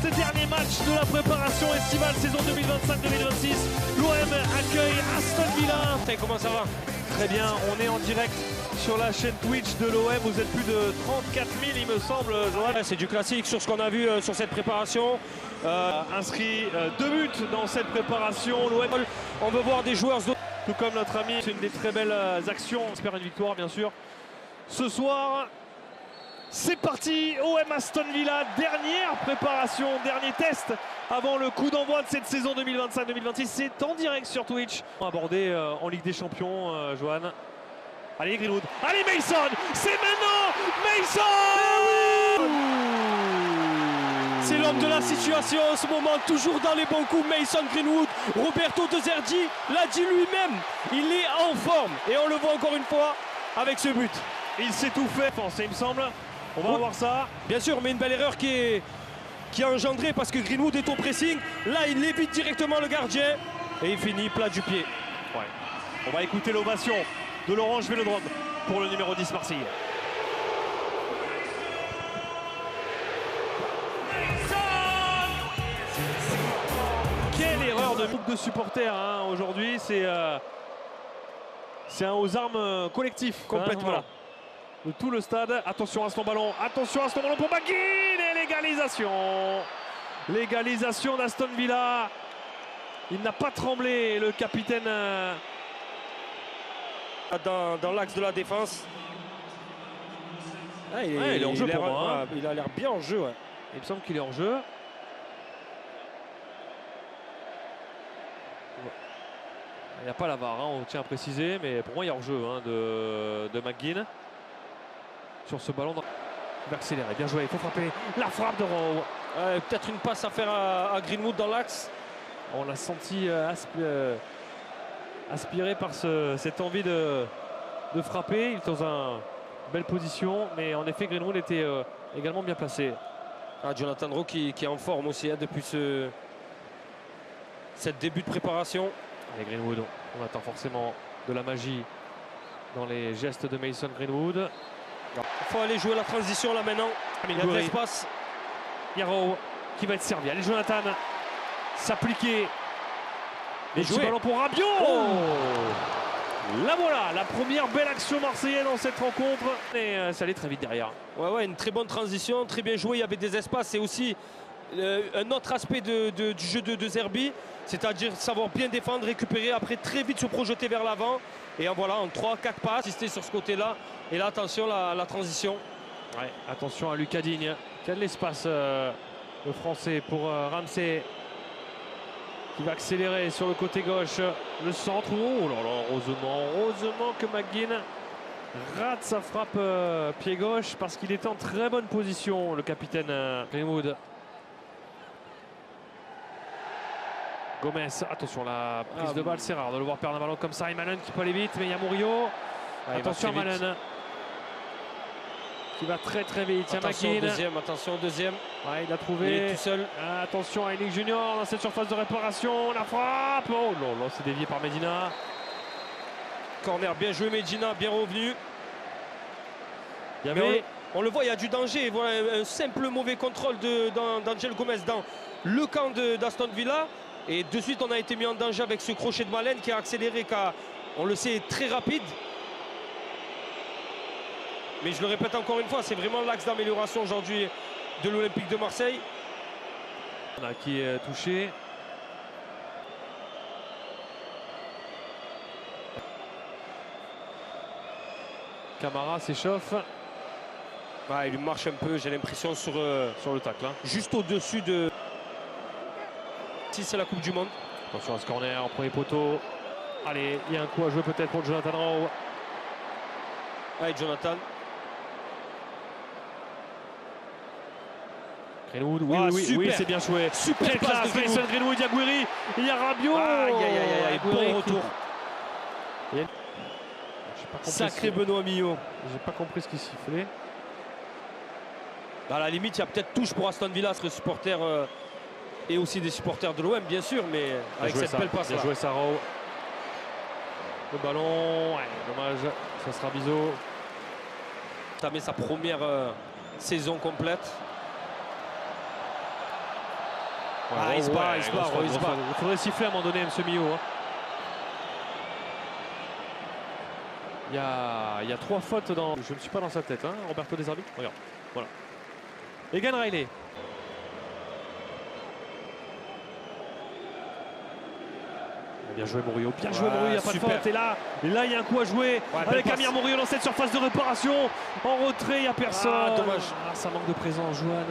ces derniers matchs de la préparation estivale saison 2025-2026. L'OM accueille Aston Villa. Et comment ça va? Très bien, on est en direct sur la chaîne Twitch de l'OM. Vous êtes plus de 34 000 il me semble, Johan. C'est du classique sur ce qu'on a vu sur cette préparation. Inscrit 2 buts dans cette préparation. L'OM, on veut voir des joueurs... tout comme notre ami, c'est une des très belles actions. On espère une victoire bien sûr. Ce soir, c'est parti, OM Aston Villa, dernière préparation, dernier test avant le coup d'envoi de cette saison 2025-2026. C'est en direct sur Twitch. Abordé en Ligue des Champions, Johan. Allez Greenwood, allez Mason, c'est maintenant Mason. C'est l'homme de la situation en ce moment, toujours dans les bons coups, Mason Greenwood. Roberto De Zerbi l'a dit lui-même, il est en forme et on le voit encore une fois avec ce but. Il s'est tout fait, il me semble. On va voir ça. Bien sûr, mais une belle erreur qui a engendré parce que Greenwood est au pressing. Là, il évite directement le gardien et il finit plat du pied. Ouais. On va écouter l'ovation de l'Orange Vélodrome pour le numéro 10 Marseillais. Quelle erreur de groupe de supporters hein, aujourd'hui. C'est un aux armes collectif. Complètement. Voilà. De tout le stade. Attention à ce ballon. Attention à ce ballon pour McGinn. Et l'égalisation. L'égalisation d'Aston Villa. Il n'a pas tremblé, le capitaine. Dans l'axe de la défense. Ah, il est en jeu pour moi. Il a l'air bien en jeu. Ouais. Il me semble qu'il est en jeu. Il n'y a pas la VAR, hein, on tient à préciser, mais pour moi il y a hors-jeu hein, de McGinn. Sur ce ballon, il va accélérer, bien joué, il faut frapper. La frappe de Rowe. Peut-être une passe à faire à Greenwood dans l'axe. On l'a senti aspiré par cette envie de frapper. Il est dans une belle position, mais en effet Greenwood était également bien placé. Jonathan Rowe qui est en forme aussi hein, depuis cette début de préparation. Allez Greenwood, on attend forcément de la magie dans les gestes de Mason Greenwood. Il faut aller jouer la transition là maintenant. Il y a de l'espace. Il y a Rowe qui va être servi. Allez Jonathan, s'appliquer. Et jouer ballon pour Rabiot. Là voilà, la première belle action marseillaise dans cette rencontre. Et ça allait très vite derrière. Ouais, une très bonne transition, très bien joué. Il y avait des espaces. C'est aussi un autre aspect du jeu de Zerbi, c'est-à-dire savoir bien défendre, récupérer, après très vite se projeter vers l'avant. Et voilà, en 3-4 passes, insister sur ce côté-là. Et là, attention, la transition. Ouais, attention à Lucas Digne. Qui a de l'espace, le français, pour Ramsey. Qui va accélérer sur le côté gauche. Le centre. Oh là là, heureusement que McGinn rate sa frappe pied gauche parce qu'il était en très bonne position, le capitaine Greenwood. Gomez, attention la prise de balle, c'est rare de le voir perdre un ballon comme ça. Et Malen qui peut aller vite, mais il y a Murillo. Attention à Malen qui va très vite. Attention au deuxième, attention au deuxième. Ouais, il a trouvé. Il est tout seul. Attention à Henning Junior dans cette surface de réparation. La frappe. Oh là là, c'est dévié par Medina. Corner bien joué, Medina bien revenu. On le voit, il y a du danger. Voilà un simple mauvais contrôle d'Angel Gomez dans le camp d'Aston Villa. Et de suite, on a été mis en danger avec ce crochet de Malen qui a accéléré, on le sait, très rapide. Mais je le répète encore une fois, c'est vraiment l'axe d'amélioration aujourd'hui de l'Olympique de Marseille. Qui est touché. Camara s'échauffe. Il lui marche un peu, j'ai l'impression, sur le tacle. Hein. Juste au-dessus de... Si c'est la Coupe du Monde. Attention à ce corner, en premier poteau. Allez, il y a un coup à jouer peut-être pour Jonathan Rowe. Allez, Jonathan. Greenwood, oui, c'est bien joué. Super quelle classe, Mason Greenwood, il y a Gouiri, il y a Rabiot. Bon retour. Sacré Benoît Millot. J'ai pas compris ce qu'il sifflait. À la limite, il y a peut-être touche pour Aston Villa, ce supporter et aussi des supporters de l'OM, bien sûr, mais avec cette belle passe-là. Bien joué, Sarro. Le ballon, dommage, ça sera Bizot. Ça met sa première saison complète. il se bat, il se bat. Il faudrait siffler à un moment donné, M. Millot. Hein. Il y a 3 fautes dans... Je ne suis pas dans sa tête, hein, Roberto De Zerbi. Regarde, voilà. Egan Riley. Bien joué Murillo, bien joué Murillo, il n'y a pas de faute. Et là, il y a un coup à jouer avec Amir Murillo dans cette surface de réparation. En retrait, il n'y a personne. Ah, dommage. Ah, ça manque de présence, Johan.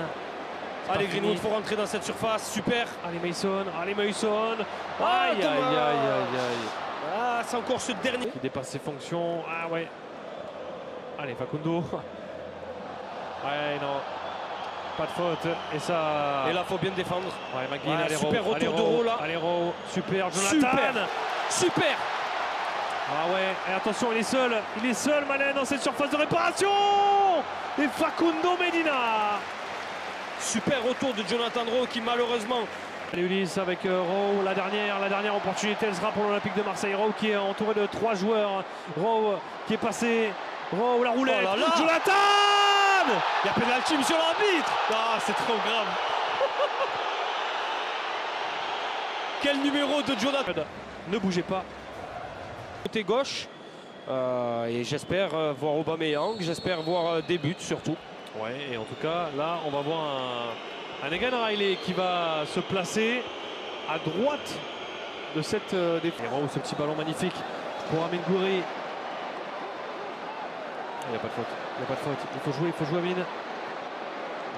Allez Greenwood, il faut rentrer dans cette surface, super. Allez Mason, allez Mason. Ah, Aïe, aïe, aïe, aïe, aïe. Ah, c'est encore ce dernier. Qui dépasse ses fonctions. Ah ouais. Allez, Facundo. Ouais, non. Pas de faute. Et ça. Et là, faut bien défendre. Ouais, McGinn, allez, super Rowe, retour de Rowe là. Allez, Rowe. Super, Jonathan. Super. Super. Ah ouais, et attention, il est seul, Malen, dans cette surface de réparation. Et Facundo Medina. Super retour de Jonathan Rowe qui malheureusement. Allez Ulysse avec Rowe, la dernière opportunité, elle sera pour l'Olympique de Marseille. Rowe qui est entouré de 3 joueurs. Rowe qui est passé. Rowe, la roulette. Oh là là. Jonathan. Il y a pénalty, monsieur l'arbitre. Ah, c'est trop grave. Quel numéro de Jonathan. Ne bougez pas. Côté gauche. Et j'espère voir Aubameyang, j'espère voir des buts surtout. Ouais, et en tout cas, là, on va voir un Egan Riley qui va se placer à droite de cette défense. Et Rowe, ce petit ballon magnifique pour Amine Gouiri. Il n'y a pas de faute. Il n'y a pas de faute. Il faut jouer Amine.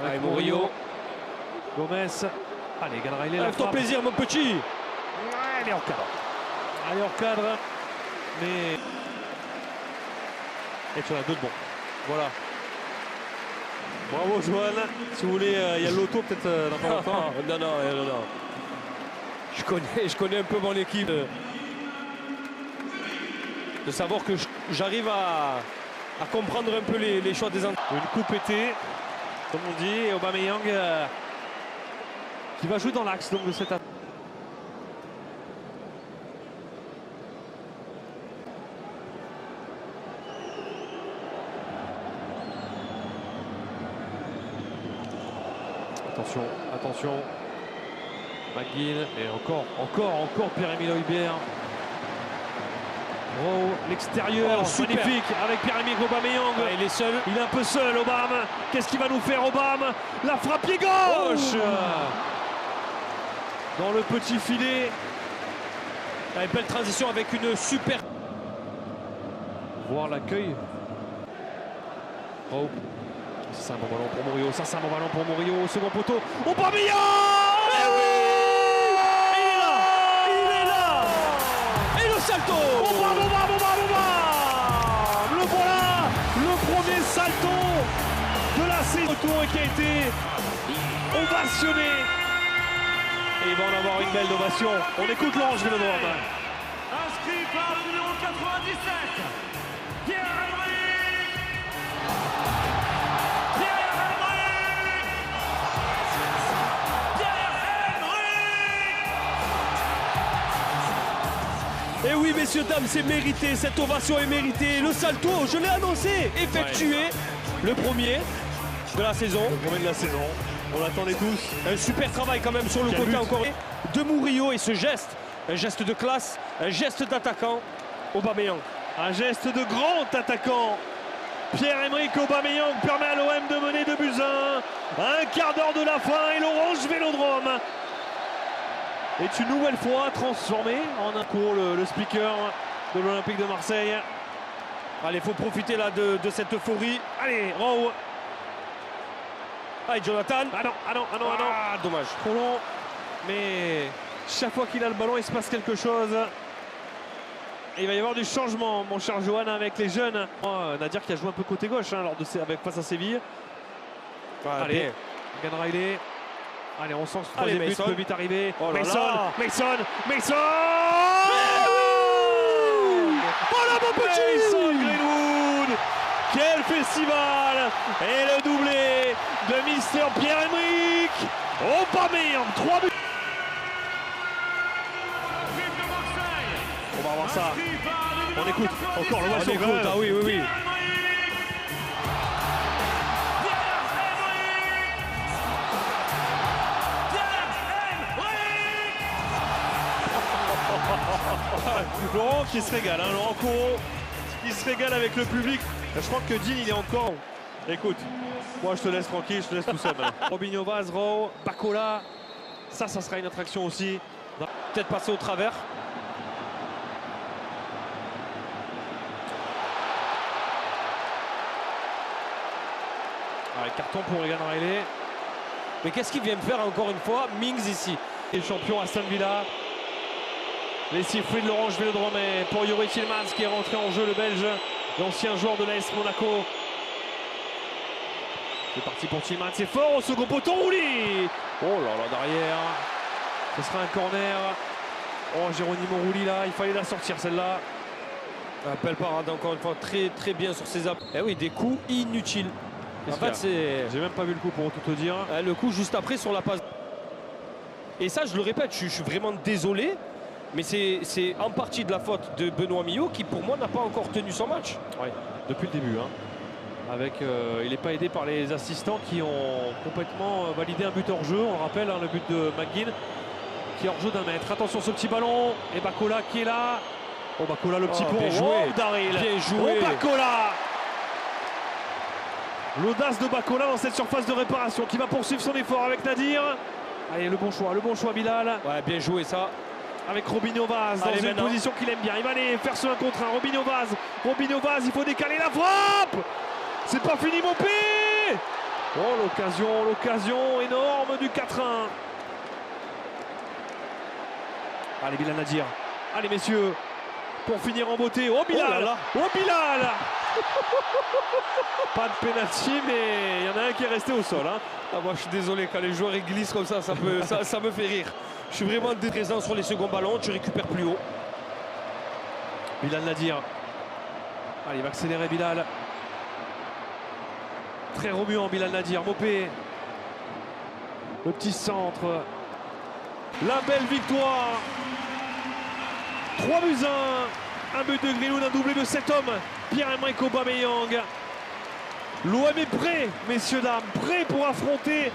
Allez, Murillo. Gomez. Allez, Egan Riley. Lève ton plaisir, mon petit. Allez, hors cadre. Allez, hors cadre. Mais. Et tu en as 2 de bons. Voilà. Bravo, Johan. Si vous voulez, il y a le loto peut-être dans pas longtemps. Non. Je connais un peu mon équipe. De savoir que j'arrive à comprendre un peu les choix des entraîneurs. Une coupe été, comme on dit, et Aubameyang qui va jouer dans l'axe donc de cette attaque. Attention. McGinn et encore Pierre-Emile Højbjerg. Rowe, l'extérieur, magnifique avec Pierre-Emile Aubameyang. Ouais, il est seul. Il est un peu seul, Aubame. Qu'est-ce qu'il va nous faire, Aubame? La frappe pied gauche dans le petit filet. Une belle transition avec une super. Voir l'accueil. Rowe. Ça, c'est un bon ballon pour Murillo. Second poteau. Aubameyang! Il est là. Et le salto. Bam. Le voilà, le premier salto de la saison et qui a été ovationné. Et il va en avoir une belle ovation. On écoute l'Ange Vélodrome. Inscrit par le numéro 97, Et oui, messieurs, dames, c'est mérité, cette ovation est méritée. Le salto, je l'ai annoncé, effectué, le premier de la saison. On l'attendait tous. Un super travail quand même sur le côté encore de Murillo et ce geste, un geste de classe, un geste d'attaquant, Aubameyang. Un geste de grand attaquant. Pierre-Emerick Aubameyang permet à l'OM de mener 2-1. Un quart d'heure de la fin et l'Orange Vélodrome est une nouvelle fois transformé en un cours, le speaker de l'Olympique de Marseille. Allez, il faut profiter là de cette euphorie. Allez, Rowe. Allez, Jonathan. Ah non. Ah, dommage. Trop long. Mais chaque fois qu'il a le ballon, il se passe quelque chose. Et il va y avoir du changement, mon cher Johan, avec les jeunes. Nadir qui a joué un peu côté gauche face à Séville. Allez, Egan Riley. Allez, on sent que ce troisième but peut vite arriver. Oh là Mason. Oh là, mon petit Mason Greenwood. Quel festival. Et le doublé de Mister Pierre-Emerick Aubameyang. 3 buts. On va voir ça. On écoute. Encore le On écoute. Ah oui. Laurent qui se régale, hein, Laurent Corot qui se régale avec le public. Je crois que Dean il est encore. Écoute, moi je te laisse tranquille, je te laisse tout seul. Robinho Vaz, Rowe, Bacola, ça sera une attraction aussi. Peut-être passer au travers. Allez, carton pour Regan Riley. Mais qu'est-ce qu'il vient de faire encore une fois, Mings ici? Et champion Aston Villa. Les sifflets de l'Orange Vélodrome pour Youri Tillmans qui est rentré en jeu, le Belge, l'ancien joueur de l'AS Monaco. C'est parti pour Tillmans, c'est fort au second poteau, Rouli. Oh là là, derrière. Ce sera un corner. Oh, Geronimo Rouli là, il fallait la sortir celle-là. Belle parade encore une fois, très très bien sur ses appuis. Eh oui, des coups inutiles. En fait, c'est. J'ai même pas vu le coup pour tout te dire. Le coup juste après sur la passe. Et ça, je le répète, je suis vraiment désolé. Mais c'est en partie de la faute de Benoît Millot qui, pour moi, n'a pas encore tenu son match. Oui, depuis le début. Hein. Avec, il n'est pas aidé par les assistants qui ont complètement validé un but hors jeu. On le rappelle, hein, le but de McGinn qui est hors jeu d'1 mètre. Attention ce petit ballon. Et Bacola qui est là. Oh, Bacola, le petit pont. Bien joué. Oh, Daryl. Bien joué. Oh, Bacola. L'audace de Bacola dans cette surface de réparation qui va poursuivre son effort avec Nadir. Allez, le bon choix Bilal. Ouais, bien joué ça. Avec Robinho Vaz dans une position qu'il aime bien. Il va aller faire ce 1 contre 1. Robinho Vaz, il faut décaler la frappe. C'est pas fini, mon P. Oh, l'occasion énorme du 4-1. Allez, Bilal Nadir. Allez, messieurs, pour finir en beauté. Oh, Bilal. Oh là là. Oh, Bilal. Pas de pénalty, mais il y en a un qui est resté au sol. Hein. Ah, moi, je suis désolé, quand les joueurs ils glissent comme ça, ça me fait rire. Je suis vraiment présent sur les seconds ballons, tu récupères plus haut. Bilal Nadir. Allez, il va accélérer Bilal. Très remuant Bilal Nadir. Mopé. Le petit centre. La belle victoire. 3-1. Un but de Greenwood, un doublé de 7 hommes. Pierre-Emerick Aubameyang. L'OM est prêt, messieurs, dames. Prêt pour affronter